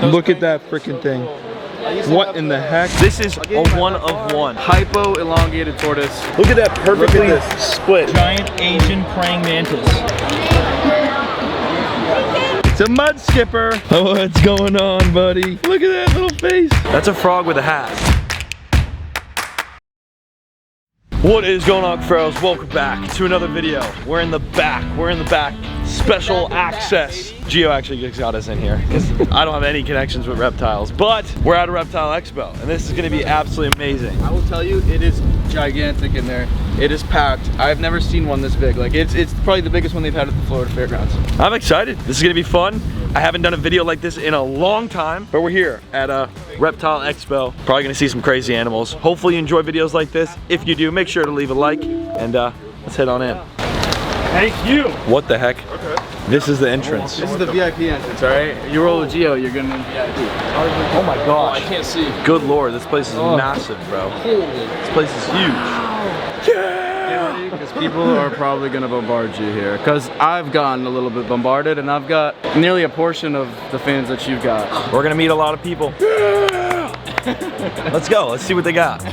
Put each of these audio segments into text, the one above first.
Look at that freaking thing. What in the heck? This is a one of one. Hypo elongated tortoise. Look at that perfectly split. Giant Asian praying mantis. It's a mud skipper. Oh, what's going on, buddy? Look at that little face. That's a frog with a hat. What is going on, Cuffaros? Welcome back to another video. We're in the back. Special access. Gio actually got us in here because I don't have any connections with reptiles, but we're at a Reptile Expo and this is going to be absolutely amazing. I will tell you, it is gigantic in there. It is packed. I've never seen one this big. Like it's probably the biggest one they've had at the Florida Fairgrounds. I'm excited. This is going to be fun. I haven't done a video like this in a long time, but we're here at a Reptile Expo. Probably going to see some crazy animals. Hopefully you enjoy videos like this. If you do, make sure to leave a like and let's head on in. Thank you. What the heck? Okay. This is the entrance. This is the VIP entrance, all right? You roll with Gio, you're gonna VIP. Oh my gosh. I can't see. Good lord, this place is massive, bro. This place is huge. Yeah! Because people are probably gonna bombard you here. Because I've gotten a little bit bombarded, and I've got nearly a portion of the fans that you've got. We're gonna meet a lot of people. Yeah! Let's go. Let's see what they got.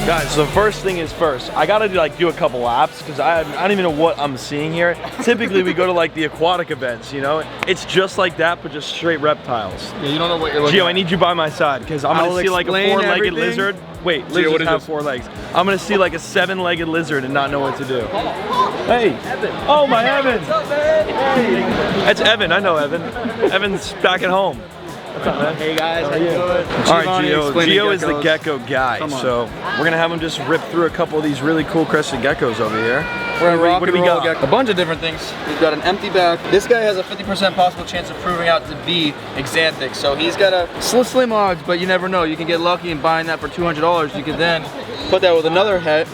Guys, so first thing is first, I gotta do a couple laps because I don't even know what I'm seeing here. Typically we go to like the aquatic events, you know? It's just like that, but just straight reptiles. Yeah, you don't know what you're looking Gio, at. I need you by my side because I'm gonna see like a four-legged lizard. Wait, Gio, lizards have 4 legs. I'm gonna see like a 7-legged lizard and not know what to do. Hey, Evan. Oh my Evan. What's up, man? Hey. That's Evan, I know Evan. Evan's back at home. What's up, man? Hey guys, how you doing? All right, Gio is the gecko guy, so we're gonna have him just rip through a couple of these really cool crested geckos over here. What do we got? A bunch of different things. We've got an empty back. This guy has a 50% possible chance of proving out to be exanthic, so he's got a slim odds, but you never know. You can get lucky and buying that for $200. You can then put that with another head,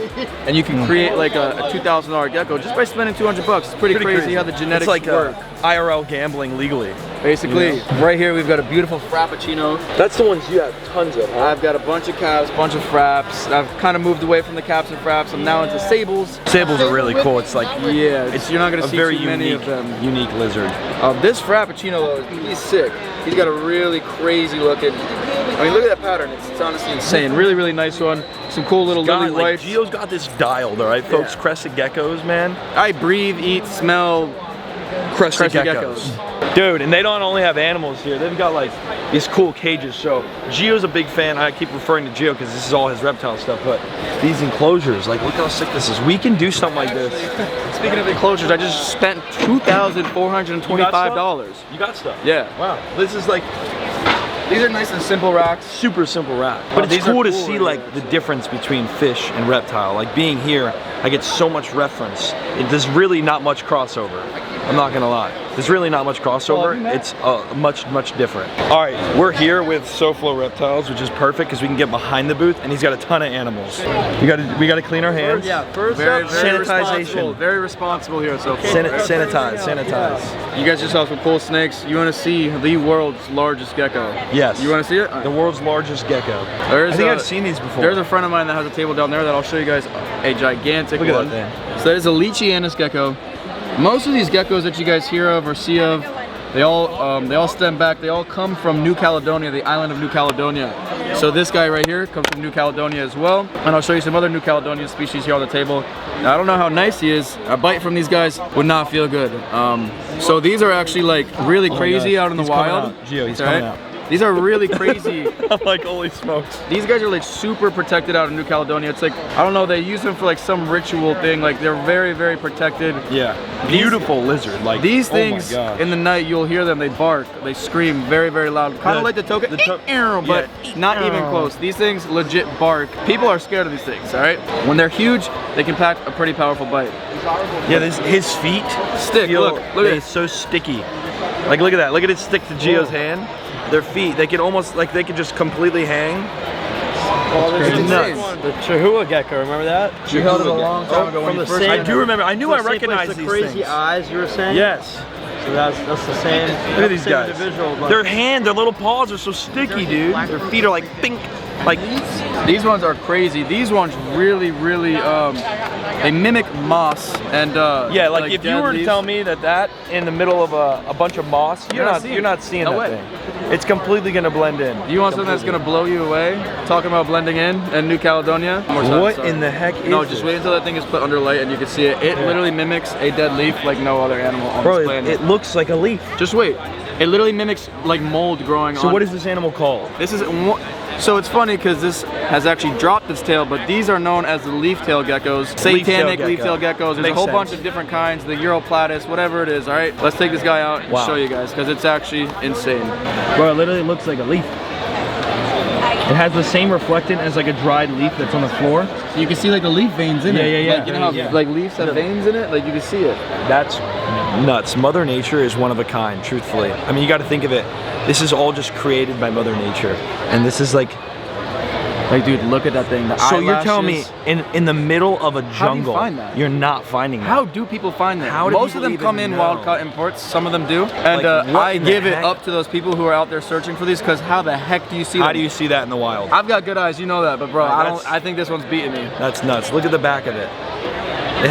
and you can create like a $2,000 gecko just by spending 200 bucks. It's pretty crazy how the genetics work. IRL gambling legally. Basically, right here we've got a beautiful Frappuccino. That's the ones you have tons of, huh? I've got a bunch of calves, a bunch of fraps. I've kind of moved away from the caps and fraps. I'm now into sables. Sables are really cool. It's like, yeah, you're not gonna see very too many of them. Unique lizard. This Frappuccino though, he's sick. He's got a really crazy looking. I mean, look at that pattern. It's honestly insane. Really, really nice one. Some cool little lily whites. Gio's got this dialed, all right, folks. Yeah. Crested geckos, man. I breathe, eat, smell crested geckos. Dude, and they don't only have animals here, they've got like these cool cages. So Gio's a big fan. I keep referring to Gio because this is all his reptile stuff, but these enclosures, like look how sick this is. We can do something like this. Speaking of enclosures, I just spent $2,425. You got stuff? Yeah. Wow. This is like, these are nice and simple racks. Super simple rack. But it's cool to see like the difference between fish and reptile. Like being here, I get so much reference. There's really not much crossover. I'm not gonna lie. There's really not much crossover. It's much different. All right, we're here with SoFlo Reptiles, which is perfect because we can get behind the booth, and he's got a ton of animals. We gotta clean our hands. Yeah, first very sanitization. Very responsible here at SoFlo. Sanitize. You guys just saw some cool snakes. You want to see the world's largest gecko? Yes. You want to see it? The world's largest gecko. I think I've seen these before. There's a friend of mine that has a table down there that I'll show you guys. A gigantic one. Look at that thing. So that is a Leachianus gecko. Most of these geckos that you guys hear of or see of, they all stem back. They all come from New Caledonia, the island of New Caledonia. So this guy right here comes from New Caledonia as well. And I'll show you some other New Caledonian species here on the table. Now, I don't know how nice he is. A bite from these guys would not feel good. So these are actually like really crazy out in the wild. Gio, he's coming out. These are really crazy. I'm like, holy smokes. These guys are like super protected out in New Caledonia. It's like, I don't know, they use them for like some ritual thing. Like they're very, very protected. Yeah, beautiful lizard. Like these things, in the night you'll hear them, they bark, they scream very, very loud. Kind of like the token, but not even close. These things legit bark. People are scared of these things, all right? When they're huge, they can pack a pretty powerful bite. Yeah, his feet Stick, feel, look at it's so sticky. Like look at that, look at it stick to Gio's hand. Their feet, they could almost, like they could just completely hang. It's nuts. The Chihuahua gecko, remember that? You held it a long time ago when from you the first same- had I do remember, I knew I From the same place, recognized the these crazy things. eyes you were saying? Yes. So that's the same. Look at these same guys. Individual, but Their little paws are so sticky, dude. Their feet are like pink. Like These ones are crazy. These ones really, they mimic moss and yeah, like if you dead were to leaves. tell me that in the middle of a bunch of moss, you're not seeing No that way. thing. It's completely gonna blend in. You want something that's gonna blow you away? Talking about blending in New Caledonia. What in the heck is No, this? just wait until that thing is put under light and you can see it. It literally mimics a dead leaf like no other animal on Bro, this planet. it looks like a leaf. Just wait. It literally mimics like mold growing on. So what is this animal called? This is so it's funny because this has actually dropped its tail, but these are known as the leaf-tail geckos, satanic Leaf-tail leaf-tail gecko. geckos. There's Makes a whole sense. bunch of different kinds, the Europlatus, whatever it is. All right, let's take this guy out and Wow. show you guys because it's actually insane. bro, it literally looks like a leaf. It has the same reflectant as like a dried leaf that's on the floor. So you can see like the leaf veins in Yeah, it. yeah, yeah. Like, you know how Yeah. like leaves have veins in it? Like you can see it. That's nuts. Mother Nature is one of a kind, truthfully. I mean, you got to think of it. This is all just created by Mother Nature, and this is like. Like, dude, look at that thing. The So you're telling me eyelashes. in the middle of a How do you jungle, find that? you're not finding that? How do people find that? How do Most of them people come even in know? wild caught imports. Some of them do, and Like, what I in the give it heck? up to those people who are out there searching for these. Because how the heck do you see How them? do you see that in the wild? I've got good eyes, you know that, but bro, That's- I think this one's beating me. That's nuts. Look at the back of it. It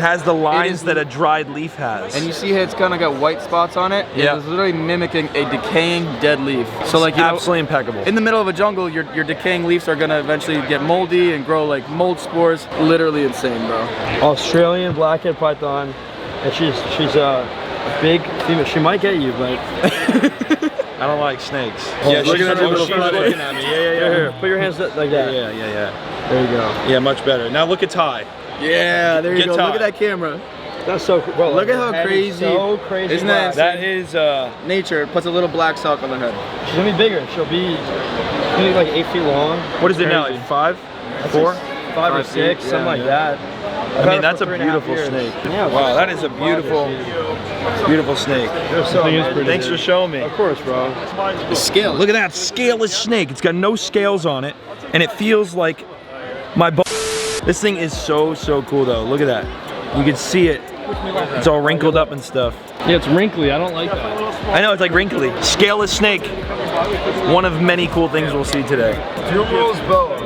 has the lines that a dried leaf has. And you see it's kind of got white spots on it. Yeah. It's literally mimicking a decaying dead leaf. So like, you know, absolutely impeccable. in the middle of a jungle, your decaying leaves are gonna eventually get moldy and grow like mold spores. Literally insane, bro. Australian blackhead python, and she's a big female. She might get you, but I don't like snakes. Yeah, she's look at her little she's flat looking head. at me. Yeah. here, put your hands like that. Yeah. There you go. Yeah, much better. Now look at Ty. Yeah, there you Get go. tied. Look at that camera. That's so cool. Bro, Look at her how head is crazy- So crazy. Isn't that black. That is Nature puts a little black sock on their head. She's gonna be bigger. She'll be like 8 feet long. what is it now? Crazy. Like 5? That's 4? like 5 or 5 feet, 6, something yeah. like that. I mean, that's a beautiful snake. Yeah, Wow, that is a beautiful snake. So Thanks for showing me. Of course, bro. The scale. Look at that scaleless snake. It's got no scales on it, and it feels like my bone. This thing is so cool though. Look at that. You can see it. It's all wrinkled up and stuff. Yeah, it's wrinkly. I don't like that. I know, it's like wrinkly. Scaleless snake. One of many cool things we'll see today.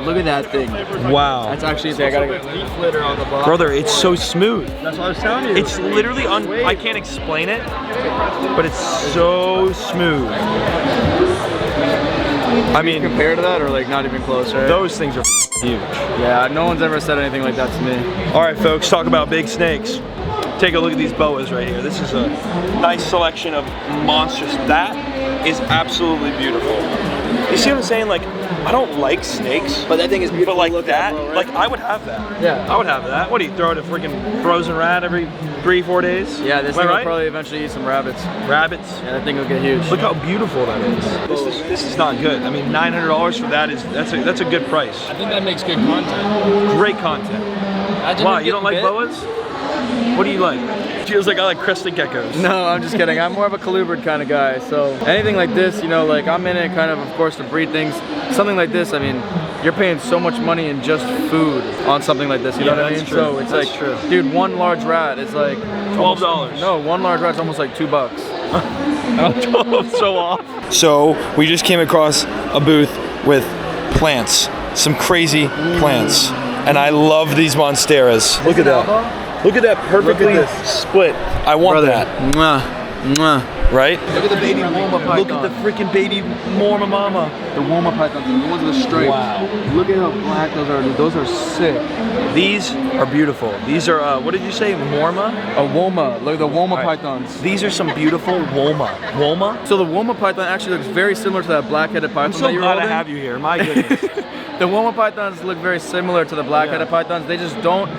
Look at that thing. Wow. That's actually I gotta get. Leaf litter on the bottom. Brother, it's so smooth. That's what I was telling you. It's literally I can't explain it, but it's so smooth. I mean, Compared to that, or like not even close, right? those things are huge. Yeah, no one's ever said anything like that to me. All right, folks, talk about big snakes. Take a look at these boas right here. This is a nice selection of monsters. That is absolutely beautiful. You see what I'm saying? Like, I don't like snakes, But that thing is beautiful. but like to look that, at, bro, right? like I would have that. Yeah. I would have that. What do you throw it a freaking frozen rat every 3-4 days? Yeah, this Am I thing will right? probably eventually eat some rabbits. Rabbits. Yeah, that thing will get huge. Look how beautiful that is. This is not good. I mean, $900 for that that's a good price. I think that makes good content. Great content. Wow, you don't like boas? What do you like? Feels like I like crested geckos. No, I'm just kidding. I'm more of a colubrid kind of guy. So anything like this, you know, like I'm in it kind of course, to breed things. Something like this, I mean, you're paying so much money in just food on something like this. You know what I mean? that's true. So it's That's like, true. dude, one large rat is like $12. No, one large rat's almost like $2. So off. So we just came across a booth with plants, some crazy plants, and I love these monsteras. Look at that. Look at that perfectly split. I want that. Mwah, mwah. Right? Look at the baby Woma python. Look at the freaking baby Morma Mama. the Woma python, the ones with the stripes. Wow. Look at how black those are, dude. Those are sick. These are beautiful. These are what did you say? Morma? A Woma. Look at the Woma Right. pythons. These are some beautiful Woma. Woma? So the Woma python actually looks very similar to that black-headed python I'm so that you're glad I holding. have you here. My goodness. The Woma pythons look very similar to the black-headed pythons. They just don't.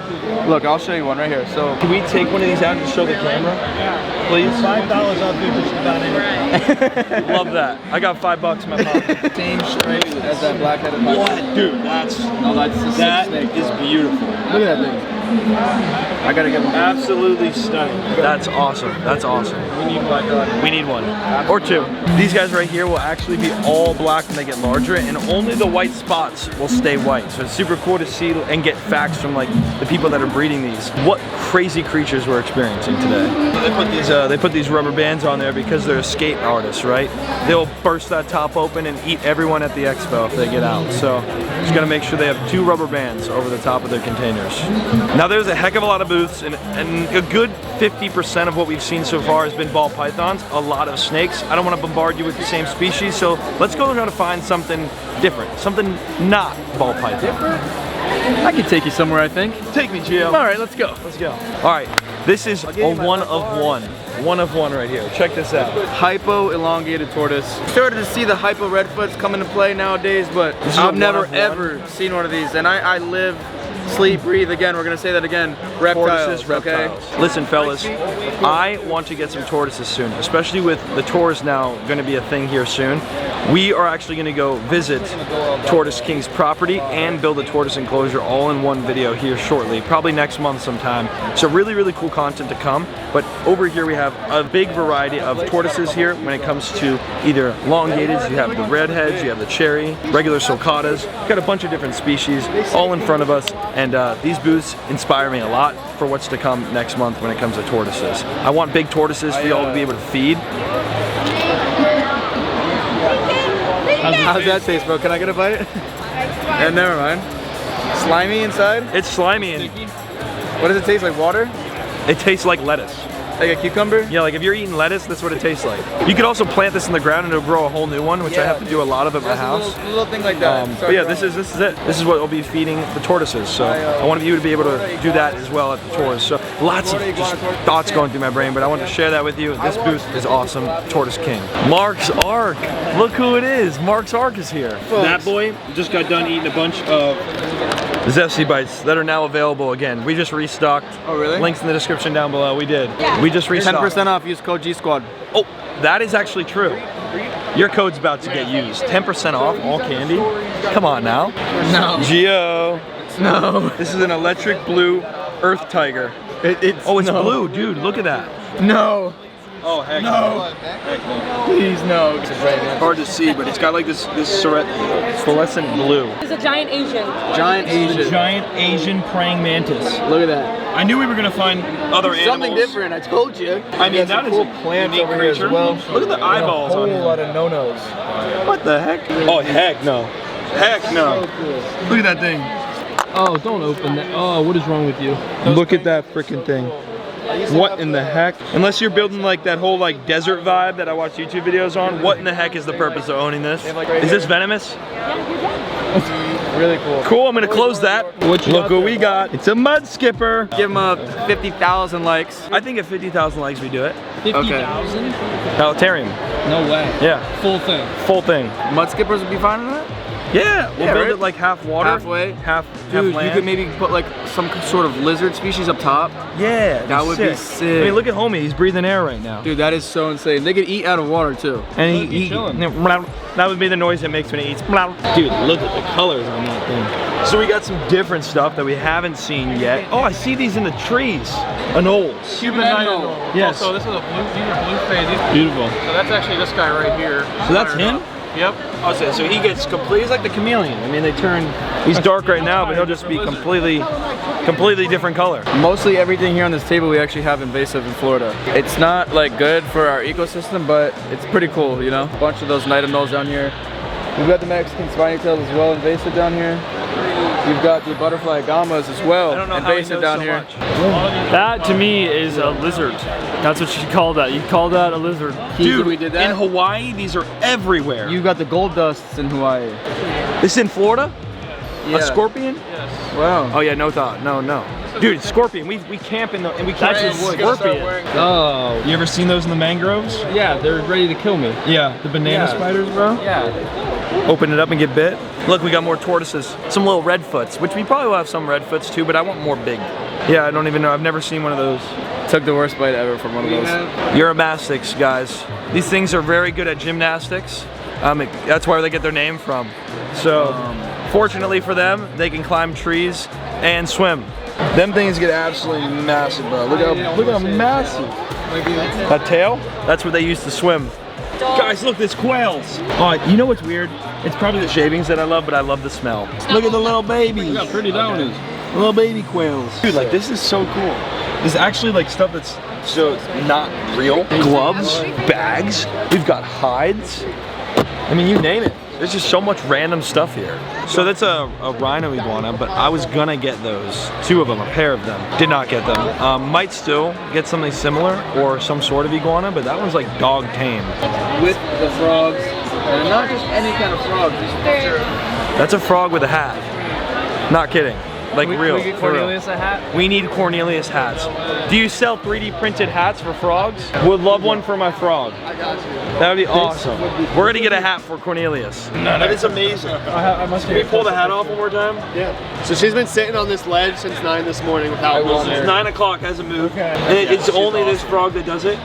Look, I'll show you one right here. So Can we take one of these out and show the camera? Please? $5 off just about anything. Love that. I got $5 in my pocket. same stripes as that black-headed python. What? Dude, that's No, that's the sick that snake. is beautiful. Look at that thing. I gotta get one. Absolutely stunning. That's awesome. That's awesome. We need one. We need one. Or two. These guys right here will actually be all black when they get larger, and only the white spots will stay white. So it's super cool to see and get facts from like the people that are breeding these. What crazy creatures we're experiencing today. They put these rubber bands on there because they're escape artists, right? They'll burst that top open and eat everyone at the expo if they get out. So just gotta make sure they have 2 rubber bands over the top of their containers. Now there's a heck of a lot of booths, and a good 50% of what we've seen so far has been ball pythons, a lot of snakes. I don't want to bombard you with the same species, so let's go try to find something different, something not ball python. I can take you somewhere, I think. Take me, Gio. All right, let's go. Let's go. All right, this is a one of one. One of one right here. Check this out. Hypo elongated tortoise. Started to see the hypo redfoots come into play nowadays, but I've never ever seen one of these, and I live, sleep, breathe, again, we're gonna say that again, reptiles, reptiles. Okay? Listen, fellas, I want to get some tortoises soon, especially with the tours now gonna be a thing here soon. We are actually gonna go visit Tortoise King's property and build a tortoise enclosure all in one video here shortly, probably next month sometime. So really, really cool content to come. But over here we have a big variety of tortoises here when it comes to either elongateds, you have the redheads, you have the cherry, regular sulcatas, got a bunch of different species all in front of us. And these booths inspire me a lot for what's to come next month when it comes to tortoises. I want big tortoises for y'all to be able to feed. How's that taste, bro? Can I get a bite? Yeah, never mind. Slimy inside? It's slimy and what does it taste like? Water? it tastes like lettuce. Like a cucumber? Yeah, like if you're eating lettuce, that's what it tastes like. You could also plant this in the ground and it'll grow a whole new one, which I have to do a lot of at my house. A little thing like that. But yeah, this is it. This is what I'll be feeding the tortoises. So I want you to be able to do that as well at the tours. So lots of just thoughts going through my brain, but I want to share that with you. This booth is awesome. Tortoise King. Mark's Ark. Look who it is. Mark's Ark is here. That boy just got done eating a bunch of Zesty Bites that are now available again. We just restocked. Oh, really? Links in the description down below. We did. Yeah. We just restocked. 10% off. Use code G Squad. Oh, that is actually true. Your code's about to get used. 10% off all candy. Come on now. No. Gio. No. This is an electric blue earth tiger. It's blue, dude. Look at that. No. Oh heck no. Please no. It's hard to see, but it's got like this fluorescent blue. It's a giant Asian. Giant Asian. Giant Asian praying mantis. Look at that. I knew we were gonna find other animals. Something different. I told you. I mean, that is a plant over here as well. Look at the eyeballs on him. A whole lot of no-nos. What the heck? Oh heck no. Heck no. So cool. Look at that thing. Oh, don't open that. Oh, what is wrong with you? Look at that freaking thing. What in the heck? Unless you're building like that whole like desert vibe that I watch YouTube videos on, what in the heck is the purpose of owning this? Is this venomous? Really cool. Cool, I'm gonna close that. Look what we got. It's a mud skipper. Give him a 50,000 likes. I think at 50,000 likes we do it. 50,000? Planetarium. No way. Yeah. Full thing. Full thing. Mud skippers would be fine with that? Yeah, we'll build it like half water. Halfway. Half Dude, land. you could maybe put like some sort of lizard species up top. Yeah, that would be sick. I mean, look at homie, he's breathing air right now. Dude, that is so insane. They could eat out of water too. And that would be the noise it makes when it eats. Dude, look at the colors on that thing. So we got some different stuff that we haven't seen yet. Oh, I see these in the trees. Anoles. Cuban anole. Yes. So this is a blue, these are blue phase. Beautiful. So that's actually this guy right here. So that's him? Yep. Oh, so he gets complete. He's like the chameleon. I mean, they turn. He's dark right now, but he'll just be completely different color. Mostly everything here on this table we actually have invasive in Florida. It's not like good for our ecosystem, but it's pretty cool, you know. A bunch of those night anoles down here. We've got the Mexican spiny tails as well, invasive down here. You've got the butterfly agamas as well, invasive down here. That to me is a lizard. That's what you call that. You call that a lizard. Dude, we did that. In Hawaii, these are everywhere. You've got the gold dusts in Hawaii. This is in Florida? Yeah. A scorpion? Yes. Wow. Oh yeah, no thought. No. Dude, scorpion. We camp in the and we catch the scorpion. Oh. You ever seen those in the mangroves? Yeah, they're ready to kill me. Yeah. The banana spiders, bro? Yeah. Open it up and get bit. Look, we got more tortoises. Some little redfoots, which we probably will have some redfoots too, but I want more big. Yeah, I don't even know. I've never seen one of those. Took the worst bite ever from one of those. Uromastics, guys. These things are very good at gymnastics. That's where they get their name from. So, fortunately for them, they can climb trees and swim. Them things get absolutely massive, bro. Look how massive. That tail? That's what they used to swim. Guys, look, there's quails. Oh, you know what's weird? It's probably the shavings that I love, but I love the smell. Look at the little babies. Look how pretty that one is. Little baby quails. Dude, like this is so cool. There's actually like stuff that's so not real. Gloves, bags. We've got hides. I mean, you name it. There's just so much random stuff here. So that's a rhino iguana, but I was gonna get those. 2 of them, a pair of them. Did not get them. Might still get something similar or some sort of iguana, but that one's like dog tame. With the frogs, and not just any kind of frog. That's a frog with a hat. Not kidding. Like real. We get Cornelius a hat? We need Cornelius hats. Do you sell 3D printed hats for frogs? Would love one for my frog. That would be awesome. We're gonna get a hat for Cornelius. That is amazing. Can we pull the hat off one more time? Yeah. So she's been sitting on this ledge since 9 this morning without moving. It's 9 o'clock, hasn't moved. Okay. And it's only this frog that does it?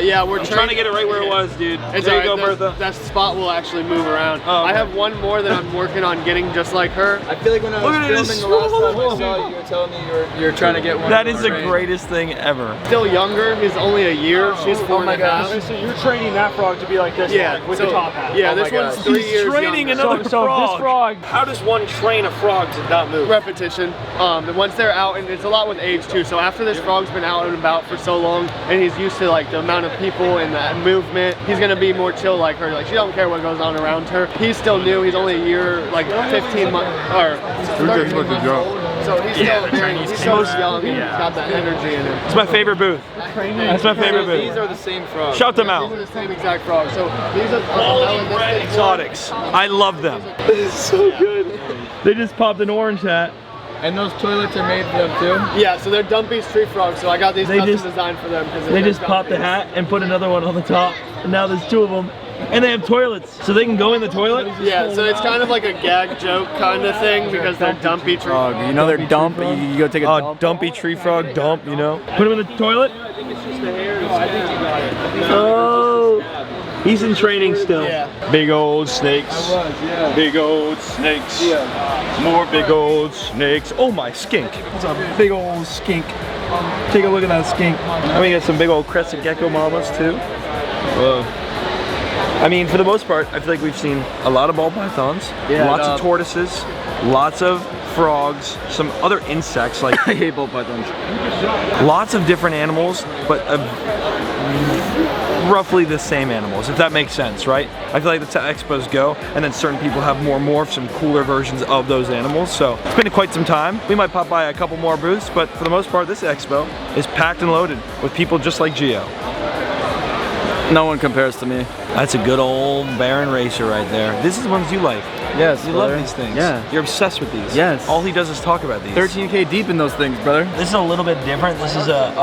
Yeah, we're trying to get it right where it was, dude. It's there you go, Bertha. That spot will actually move around. Oh, okay. I have one more that I'm working on getting just like her. I feel like when I was filming the last time I saw you, you were telling me you're trying to get one. That is the greatest thing ever. Still younger, he's only a year. She's 4.5. So you're training that frog to be like this one, with the top hat. Yeah, this one's 3 years training younger. another frog. This frog. How does one train a frog to not move? Repetition. And once they're out, and it's a lot with age too. So after this frog's been out and about for so long, and he's used to like the amount of people and that movement, he's gonna be more chill like her. Like she don't care what goes on around her. He's still new. He's only a year, like 15 months, or 13 years old. So he's still very, he's so young. He's got that energy in him. It's my favorite booth. That's my favorite booth. These are the same frogs. Shout them out. These are the same exact frogs. So these are Red exotics. I love them. This is so good. They just popped an orange hat. And those toilets are made for them too? Yeah, so they're Dumpy's tree frogs. So I got these custom designed for them. They just popped the hat and put another one on the top. And now there's 2 of them. And they have toilets, so they can go in the toilet? Yeah, so it's kind of like a gag joke kind of thing because they're Dumpy tree frogs. You know they're dump, you go take a dump. Dumpy tree frog, dump, you know? Put him in the toilet? Oh, he's in training still. Yeah. Big old snakes. Big old snakes. More big old snakes. Oh my skink. It's a big old skink. Take a look at that skink. And we got some big old crested gecko mamas too. Whoa. I mean, for the most part, I feel like we've seen a lot of ball pythons, lots of tortoises, lots of frogs, some other insects like I hate ball pythons. Lots of different animals, but roughly the same animals, if that makes sense, right? I feel like the expos go, and then certain people have more morphs and cooler versions of those animals. So it's been quite some time. We might pop by a couple more booths, but for the most part, this expo is packed and loaded with people just like Gio. No one compares to me. That's a good old Baron Racer right there. This is the ones you like. Yes, You brother. love these things. Yeah. You're obsessed with these. Yes. All he does is talk about these. 13K deep in those things, brother. This is a little bit different. This is a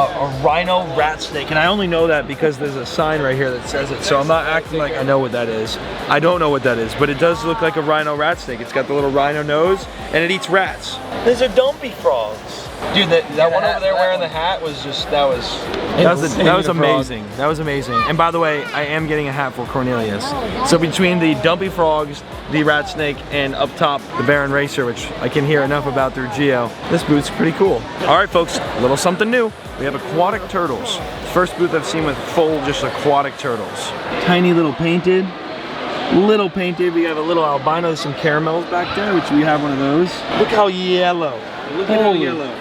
rhino rat snake, and I only know that because there's a sign right here that says it, so I'm not acting like I know what that is. I don't know what that is, but it does look like a rhino rat snake. It's got the little rhino nose, and it eats rats. These are dumpy frogs. Dude, that one over there wearing the hat was just, that was amazing. That was amazing. And by the way, I am getting a hat for Cornelius. So between the dumpy frogs, the rat snake, and up top, the Baron Racer, which I can hear enough about through Gio, this booth's pretty cool. All right, folks, a little something new. We have aquatic turtles. First booth I've seen with full just aquatic turtles. Tiny little painted. We have a little albino, some caramels back there, which we have one of those. Look how yellow. Look at how yellow.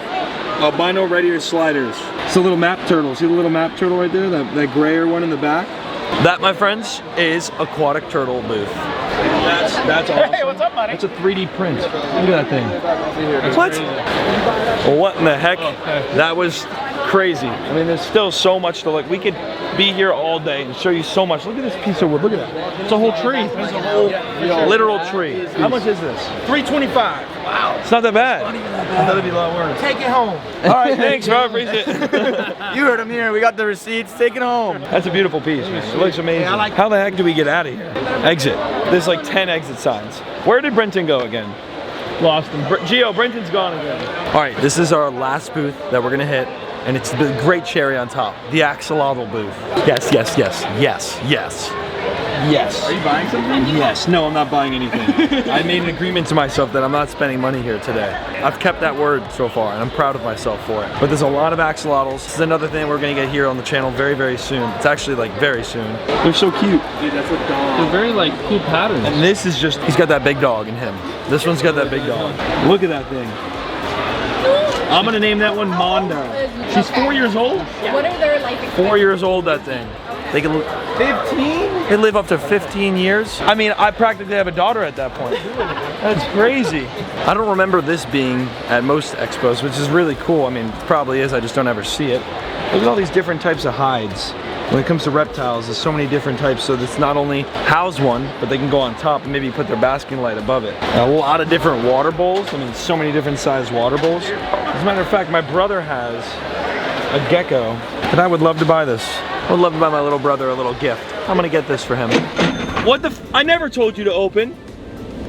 Albino red ear sliders. It's a little map turtle. See the little map turtle right there? That grayer one in the back? That, my friends, is aquatic turtle booth. That's awesome. Hey, what's up, buddy? It's a 3D print. Look at that thing. What? What in the heck? That was crazy. I mean, there's still so much to look. We could be here all day and show you so much. Look at this piece of wood. Look at that. It's a whole tree. It's a whole literal tree. How much is this? $325. Wow. It's not that bad. I thought it'd be a lot worse. Take it home. All right, thanks, bro. Appreciate it. You heard him here. We got the receipts. Take it home. That's a beautiful piece, man. It looks amazing. How the heck do we get out of here? Exit. There's like 10 exit signs. Where did Brenton go again? Lost him. Gio, Brenton's gone again. All right, this is our last booth that we're gonna hit, and it's the great cherry on top, the Axolotl booth. Yes, yes, yes, yes, yes. Yes. Are you buying something? Yes. No, I'm not buying anything. I made an agreement to myself that I'm not spending money here today. I've kept that word so far, and I'm proud of myself for it. But there's a lot of axolotls. This is another thing we're gonna get here on the channel very, very soon. It's actually like very soon. They're so cute. Dude, that's a dog. They're very like cool patterns. And this is just, he's got that big dog in him. This one's got that big dog. Look at that thing. I'm gonna name that one Mondo. She's 4 years old? What are their life expectancy? 4 years old, that thing. They can 15? They live up to 15 years. I mean, I practically have a daughter at that point. That's crazy. I don't remember this being at most expos, which is really cool. I mean, it probably is, I just don't ever see it. Look at all these different types of hides. When it comes to reptiles, there's so many different types, so it's not only house one, but they can go on top and maybe put their basking light above it. A lot of different water bowls. I mean, so many different sized water bowls. As a matter of fact, my brother has a gecko, and I would love to buy this. I would love to buy my little brother a little gift. I'm gonna get this for him. What the I never told you to open.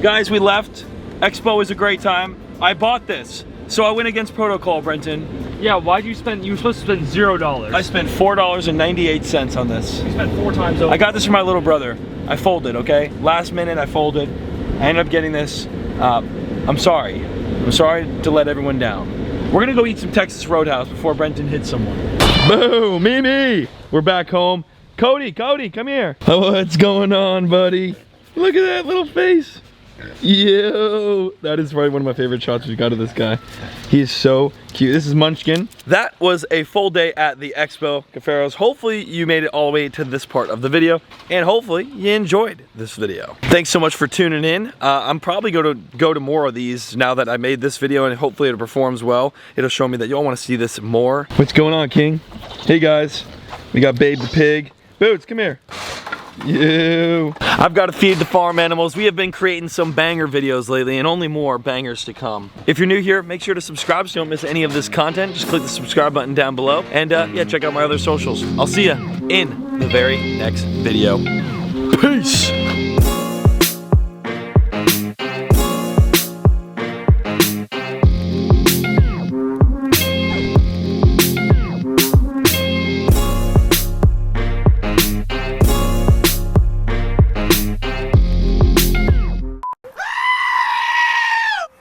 Guys, we left. Expo was a great time. I bought this. So I went against protocol, Brenton. Yeah, why'd you spend, you were supposed to spend $0. I spent $4.98 on this. You spent 4 times over. I got this for my little brother. I folded, okay? Last minute, I folded. I ended up getting this. I'm sorry. I'm sorry to let everyone down. We're gonna go eat some Texas Roadhouse before Brenton hits someone. Boom, Mimi! We're back home. Cody, come here. Oh, what's going on, buddy? Look at that little face. Yo, that is probably one of my favorite shots we got of this guy. He is so cute. This is Munchkin. That was a full day at the expo, Cuffaro's. Hopefully you made it all the way to this part of the video, and hopefully you enjoyed this video. Thanks so much for tuning in. I'm probably going to go to more of these now that I made this video, and hopefully it performs well. It'll show me that y'all want to see this more. What's going on, King? Hey guys, we got Babe the pig. Boots, come here. You. I've got to feed the farm animals. We have been creating some banger videos lately, and only more bangers to come. If you're new here, make sure to subscribe so you don't miss any of this content. Just click the subscribe button down below, and yeah, check out my other socials. I'll see you in the very next video. Peace.